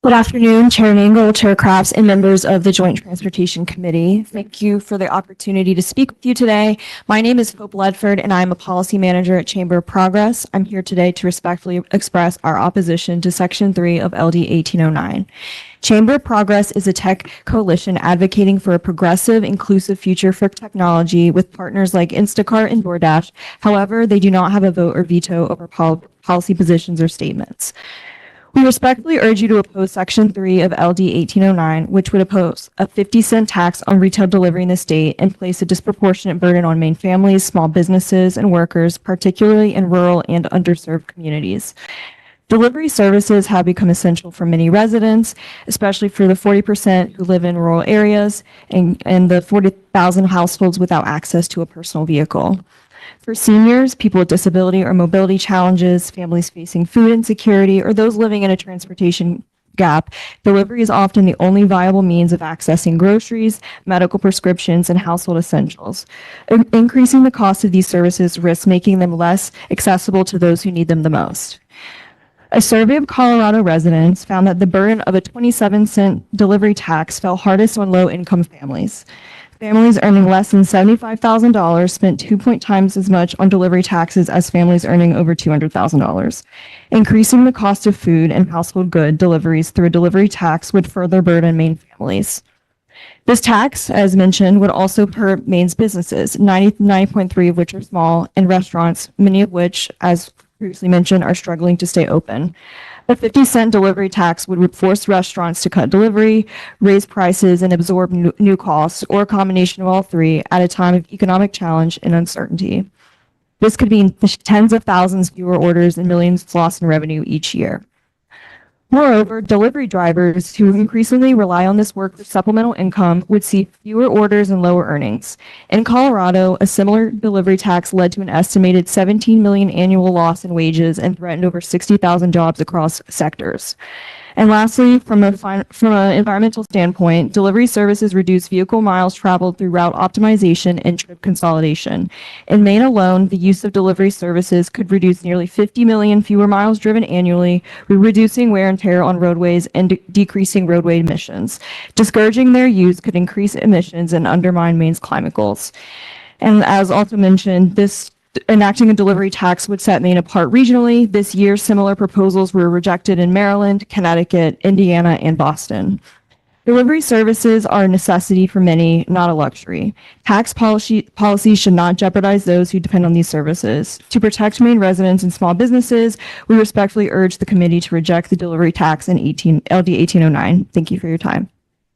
Good afternoon, Chair Nangle, Chair Crafts, and members of the Joint Transportation Committee. Thank you for the opportunity to speak with you today. My name is Hope Ledford, and I'm a policy manager at Chamber of Progress. I'm here today to respectfully express our opposition to Section 3 of LD 1809. Chamber of Progress is a tech coalition advocating for a progressive, inclusive future for technology with partners like Instacart and DoorDash. However, they do not have a vote or veto over policy positions or statements. We respectfully urge you to oppose Section 3 of LD 1809, which would oppose a 50-cent tax on retail delivery in the state and place a disproportionate burden on Maine families, small businesses, and workers, particularly in rural and underserved communities. Delivery services have become essential for many residents, especially for the 40% who live in rural areas and the 40,000 households without access to a personal vehicle. For seniors, people with disability or mobility challenges, families facing food insecurity, or those living in a transportation gap, delivery is often the only viable means of accessing groceries, medical prescriptions, and household essentials. Increasing the cost of these services risks making them less accessible to those who need them the most. A survey of Colorado residents found that the burden of a 27-cent delivery tax fell hardest on low-income families. Families earning less than $75,000 spent 2 times as much on delivery taxes as families earning over $200,000. Increasing the cost of food and household good deliveries through a delivery tax would further burden Maine families. This tax, as mentioned, would also hurt Maine's businesses, 99.3 of which are small, and restaurants, many of which, as previously mentioned, are struggling to stay open. A 50-cent delivery tax would force restaurants to cut delivery, raise prices, and absorb new costs, or a combination of all three at a time of economic challenge and uncertainty. This could mean tens of thousands fewer orders and millions lost in revenue each year. Moreover, delivery drivers who increasingly rely on this work for supplemental income would see fewer orders and lower earnings. In Colorado, a similar delivery tax led to an estimated 17 million annual loss in wages and threatened over 60,000 jobs across sectors. And lastly, from an environmental standpoint, delivery services reduce vehicle miles traveled through route optimization and trip consolidation. In Maine alone, the use of delivery services could reduce nearly 50 million fewer miles driven annually, reducing wear and tear on roadways and decreasing roadway emissions. Discouraging their use could increase emissions and undermine Maine's climate goals. And as also mentioned, enacting a delivery tax would set Maine apart regionally. This year, similar proposals were rejected in Maryland, Connecticut, Indiana, and Boston. Delivery services are a necessity for many, not a luxury. Tax policy should not jeopardize those who depend on these services. To protect Maine residents and small businesses, we respectfully urge the committee to reject the delivery tax in LD 1809. Thank you for your time.